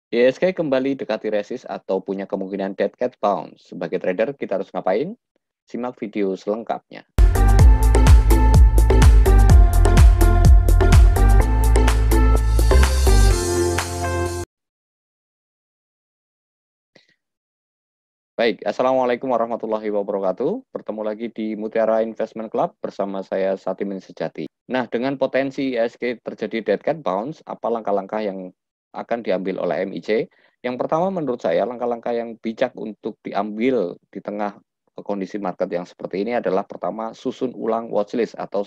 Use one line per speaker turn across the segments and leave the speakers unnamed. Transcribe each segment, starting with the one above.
IHSG kembali dekati resist atau punya kemungkinan dead cat bounce. Sebagai trader, kita harus ngapain? Simak video selengkapnya. Baik, Assalamualaikum warahmatullahi wabarakatuh. Bertemu lagi di Mutiara Investment Club bersama saya Satimin Sejati. Nah, dengan potensi IHSG terjadi dead cat bounce, apa langkah-langkah yang akan diambil oleh MIC? Yang pertama menurut saya langkah-langkah yang bijak untuk diambil di tengah kondisi market yang seperti ini adalah pertama susun ulang watchlist atau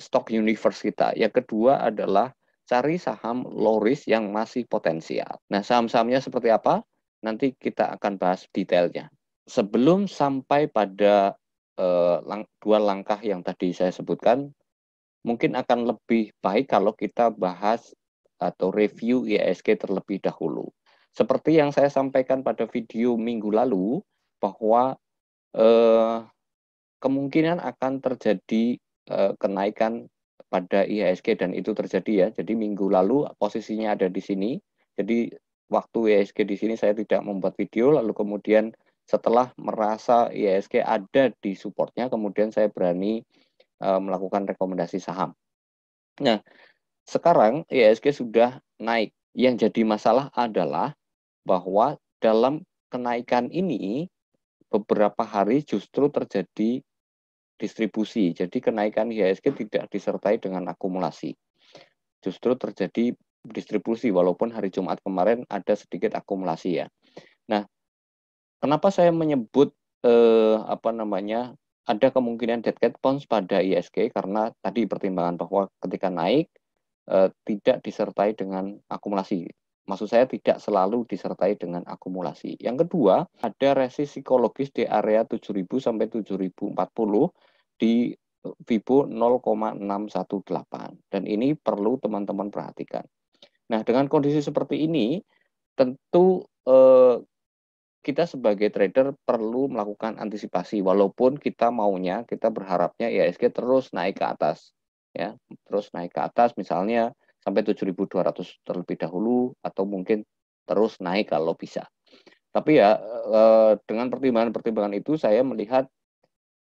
stock universe kita. Yang kedua adalah cari saham low risk yang masih potensial. Nah, saham-sahamnya seperti apa? Nanti kita akan bahas detailnya. Sebelum sampai pada dua langkah yang tadi saya sebutkan, mungkin akan lebih baik kalau kita bahas atau review IHSG terlebih dahulu. Seperti yang saya sampaikan pada video minggu lalu, bahwa kemungkinan akan terjadi kenaikan pada IHSG dan itu terjadi ya. Jadi minggu lalu posisinya ada di sini. Jadi waktu IHSG di sini saya tidak membuat video, lalu kemudian setelah merasa IHSG ada di supportnya, kemudian saya berani melakukan rekomendasi saham. Nah, sekarang IHSG sudah naik. Yang jadi masalah adalah bahwa dalam kenaikan ini beberapa hari justru terjadi distribusi. Jadi kenaikan IHSG tidak disertai dengan akumulasi. Justru terjadi distribusi walaupun hari Jumat kemarin ada sedikit akumulasi ya. Nah, kenapa saya menyebut ada kemungkinan dead cat bounce pada IHSG karena tadi pertimbangan bahwa ketika naik tidak disertai dengan akumulasi. Maksud saya tidak selalu disertai dengan akumulasi. Yang kedua, ada resist psikologis di area 7.000 sampai 7.040 di Fibo 0,618. Dan ini perlu teman-teman perhatikan. Nah, dengan kondisi seperti ini, tentu kita sebagai trader perlu melakukan antisipasi. Walaupun kita berharapnya IHSG terus naik ke atas. Ya, terus naik ke atas misalnya sampai 7.200 terlebih dahulu atau mungkin terus naik kalau bisa. Tapi ya dengan pertimbangan-pertimbangan itu saya melihat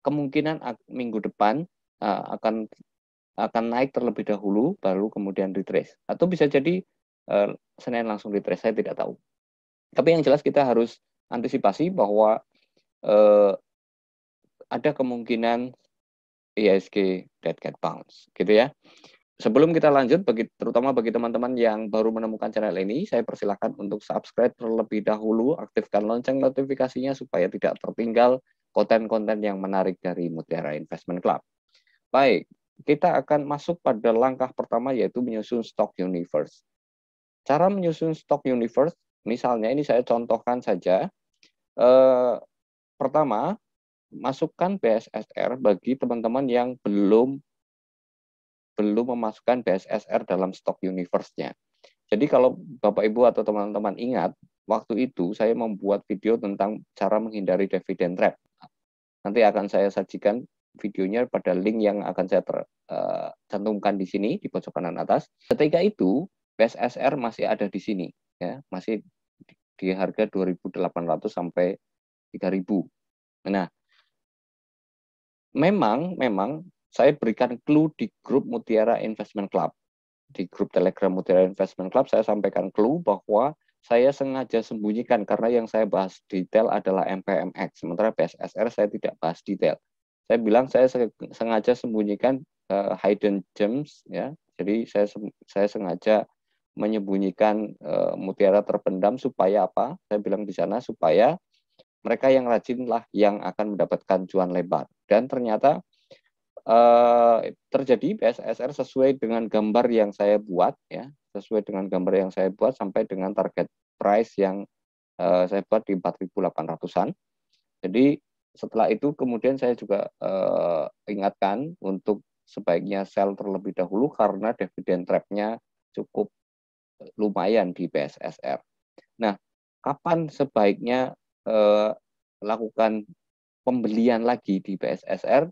kemungkinan minggu depan akan naik terlebih dahulu baru kemudian retrace atau bisa jadi Senin langsung retrace, saya tidak tahu. Tapi yang jelas kita harus antisipasi bahwa ada kemungkinan IHSG dead cat bounce gitu ya. Sebelum kita lanjut, terutama bagi teman-teman yang baru menemukan channel ini, saya persilahkan untuk subscribe terlebih dahulu, aktifkan lonceng notifikasinya supaya tidak tertinggal konten-konten yang menarik dari Mutiara Investment Club. Baik, kita akan masuk pada langkah pertama yaitu menyusun stock universe. Cara menyusun stock universe, misalnya ini saya contohkan saja. Pertama, masukkan BSSR bagi teman-teman yang belum memasukkan BSSR dalam stock universe-nya. Jadi kalau Bapak Ibu atau teman-teman ingat, waktu itu saya membuat video tentang cara menghindari dividend trap. Nanti akan saya sajikan videonya pada link yang akan saya cantumkan di sini di pojok kanan atas. Ketika itu BSSR masih ada di sini, ya, masih di harga 2.800 sampai 3.000. Nah, memang saya berikan clue di grup Mutiara Investment Club. Di grup Telegram Mutiara Investment Club saya sampaikan clue bahwa saya sengaja sembunyikan karena yang saya bahas detail adalah MPMX, sementara BSSR saya tidak bahas detail. Saya bilang saya sengaja sembunyikan hidden gems, ya. Jadi saya sengaja menyembunyikan mutiara terpendam supaya apa? Saya bilang di sana supaya mereka yang rajin lah yang akan mendapatkan cuan lebar. Dan ternyata terjadi BSSR sesuai dengan gambar yang saya buat, ya, sesuai dengan gambar yang saya buat sampai dengan target price yang saya buat di 4.800-an. Jadi setelah itu kemudian saya juga ingatkan untuk sebaiknya sell terlebih dahulu karena dividend trap-nya cukup lumayan di BSSR. Nah, kapan sebaiknya lakukan pembelian lagi di BSSR?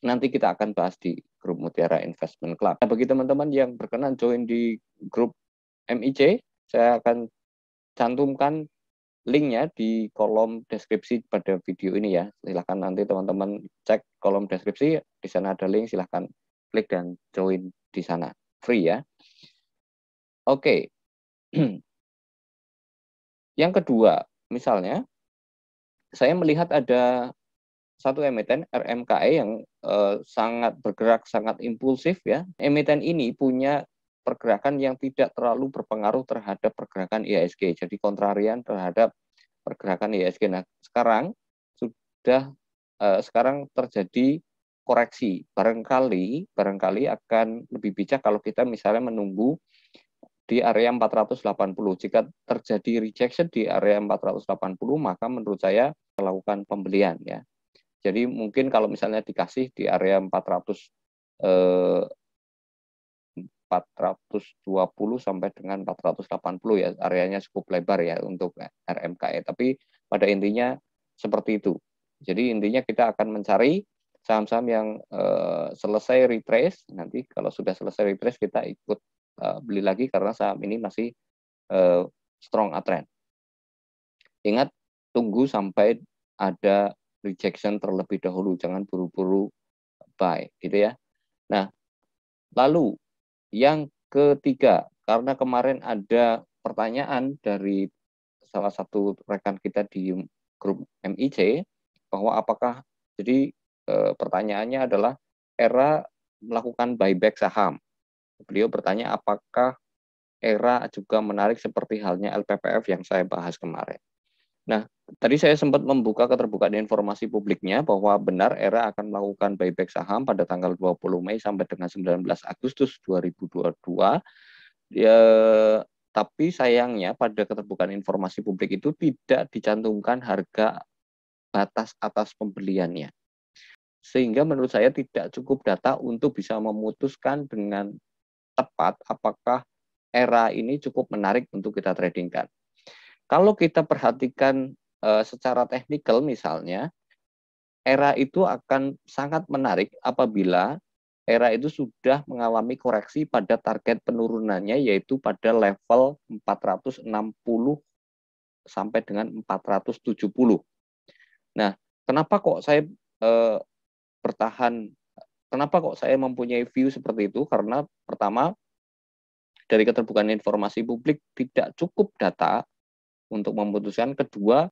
Nanti kita akan bahas di grup Mutiara Investment Club. Nah, bagi teman-teman yang berkenan join di grup MIC. Saya akan cantumkan linknya di kolom deskripsi pada video ini ya. Silahkan nanti teman-teman cek kolom deskripsi, di sana ada link, silahkan klik dan join di sana. Free ya. Oke. Yang kedua, misalnya saya melihat ada satu emiten RMKE yang sangat bergerak, sangat impulsif ya. Emiten ini punya pergerakan yang tidak terlalu berpengaruh terhadap pergerakan IHSG. Jadi kontrarian terhadap pergerakan IHSG. Nah, sekarang terjadi koreksi. Barangkali akan lebih bijak kalau kita misalnya menunggu di area 480. Jika terjadi rejection di area 480, maka menurut saya melakukan pembelian ya. Jadi mungkin kalau misalnya dikasih di area 420 sampai dengan 480 ya, areanya cukup lebar ya untuk RMKE. Tapi pada intinya seperti itu. Jadi intinya kita akan mencari saham-saham yang selesai retrace. Nanti kalau sudah selesai retrace kita ikut beli lagi karena saham ini masih strong uptrend. Ingat, tunggu sampai ada rejection terlebih dahulu, jangan buru-buru buy, gitu ya. Nah, lalu yang ketiga, karena kemarin ada pertanyaan dari salah satu rekan kita di grup MIC bahwa apakah, jadi pertanyaannya adalah Era melakukan buyback saham. Beliau bertanya apakah Era juga menarik seperti halnya LPPF yang saya bahas kemarin. Nah, tadi saya sempat membuka keterbukaan informasi publiknya bahwa benar Era akan melakukan buyback saham pada tanggal 20 Mei sampai dengan 19 Agustus 2022. Ya, tapi sayangnya pada keterbukaan informasi publik itu tidak dicantumkan harga batas atas pembeliannya. Sehingga menurut saya tidak cukup data untuk bisa memutuskan dengan tepat apakah Era ini cukup menarik untuk kita tradingkan. Kalau kita perhatikan secara teknikal misalnya, Era itu akan sangat menarik apabila Era itu sudah mengalami koreksi pada target penurunannya yaitu pada level 460 sampai dengan 470. Nah, kenapa kok saya bertahan, kenapa kok saya mempunyai view seperti itu? Karena pertama, dari keterbukaan informasi publik tidak cukup data untuk memutuskan. Kedua,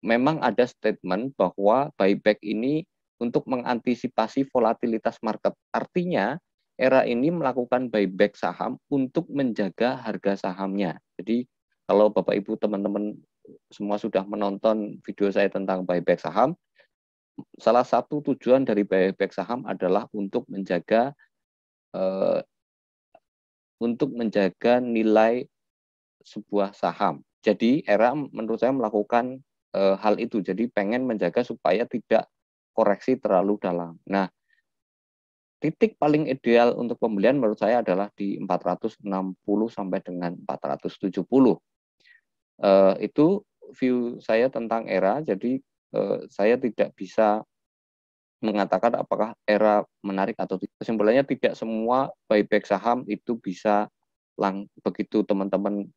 memang ada statement bahwa buyback ini untuk mengantisipasi volatilitas market. Artinya, Era ini melakukan buyback saham untuk menjaga harga sahamnya. Jadi, kalau Bapak Ibu teman-teman semua sudah menonton video saya tentang buyback saham, salah satu tujuan dari buyback saham adalah untuk menjaga nilai sebuah saham. Jadi Era menurut saya melakukan hal itu. Jadi pengen menjaga supaya tidak koreksi terlalu dalam. Nah, titik paling ideal untuk pembelian menurut saya adalah di 460 sampai dengan 470. Itu view saya tentang Era. Jadi saya tidak bisa mengatakan apakah Era menarik atau tidak. Kesimpulannya tidak semua buyback saham itu bisa begitu teman-teman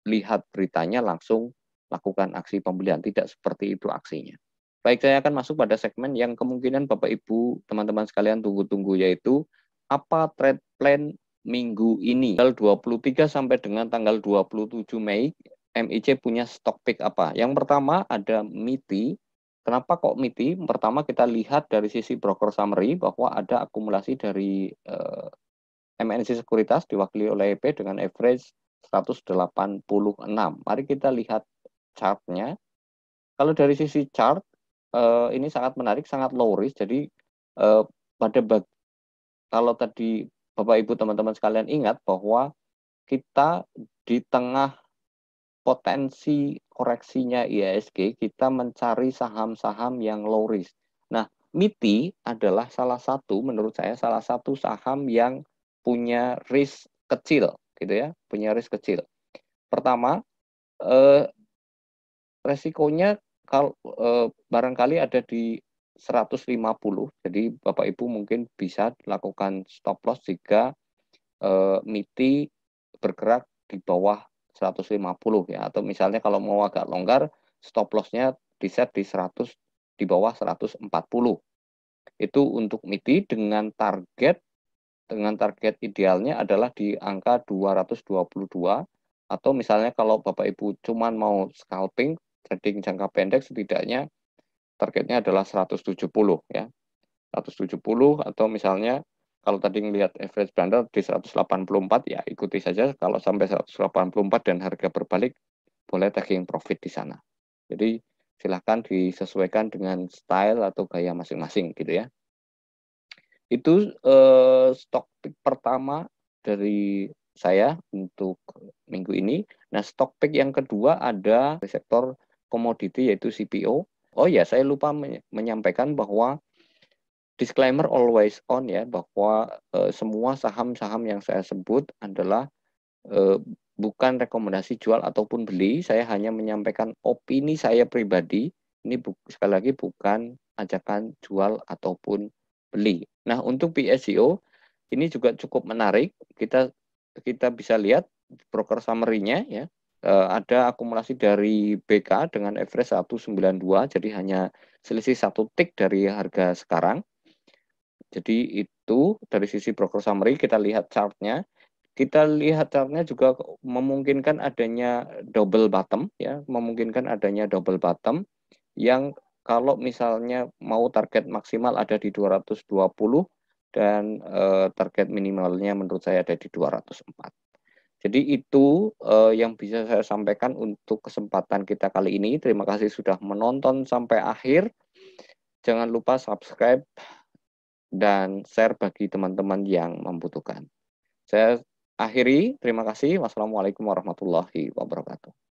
lihat beritanya langsung lakukan aksi pembelian. Tidak seperti itu aksinya. Baik, saya akan masuk pada segmen yang kemungkinan Bapak Ibu teman-teman sekalian tunggu-tunggu, yaitu apa trade plan minggu ini. Tanggal 23 sampai dengan tanggal 27 Mei, MIC punya stock pick apa? Yang pertama ada MITI. Kenapa kok MITI? Pertama kita lihat dari sisi broker summary bahwa ada akumulasi dari MNC Sekuritas diwakili oleh EP dengan average 186. Mari kita lihat chartnya. Kalau dari sisi chart, ini sangat menarik, sangat low risk. Jadi kalau tadi Bapak Ibu teman-teman sekalian ingat bahwa kita di tengah potensi koreksinya IHSG, kita mencari saham-saham yang low risk. Nah, MITI adalah menurut saya salah satu saham yang punya risk kecil, gitu ya, punya risk kecil. Pertama, resikonya kalau barangkali ada di 150. Jadi Bapak Ibu mungkin bisa lakukan stop loss jika MITI bergerak di bawah 150 ya, atau misalnya kalau mau agak longgar, stop loss-nya di-set di 100, di bawah 140. Itu untuk MITI dengan target idealnya adalah di angka 222, atau misalnya kalau Bapak Ibu cuman mau scalping, trading jangka pendek, setidaknya targetnya adalah 170 ya. 170, atau misalnya kalau tadi ngelihat average bundle di 184 ya ikuti saja, kalau sampai 184 dan harga berbalik boleh taking profit di sana. Jadi silahkan disesuaikan dengan style atau gaya masing-masing gitu ya. Itu stok pick pertama dari saya untuk minggu ini. Nah, stok pick yang kedua ada di sektor komoditi yaitu CPO. Oh ya, saya lupa menyampaikan bahwa disclaimer always on ya, bahwa semua saham-saham yang saya sebut adalah bukan rekomendasi jual ataupun beli. Saya hanya menyampaikan opini saya pribadi. Ini sekali lagi bukan ajakan jual ataupun beli. Nah, untuk PSCO ini juga cukup menarik. Kita bisa lihat broker summary-nya ya. Ada akumulasi dari BK dengan average 192, jadi hanya selisih 1 tick dari harga sekarang. Jadi itu dari sisi broker summary. Kita lihat chart-nya. Kita lihat chart-nya juga memungkinkan adanya double bottom ya, memungkinkan adanya double bottom yang kalau misalnya mau target maksimal ada di 220 dan target minimalnya menurut saya ada di 204. Jadi itu yang bisa saya sampaikan untuk kesempatan kita kali ini. Terima kasih sudah menonton sampai akhir. Jangan lupa subscribe dan share bagi teman-teman yang membutuhkan. Saya akhiri, terima kasih. Wassalamualaikum warahmatullahi wabarakatuh.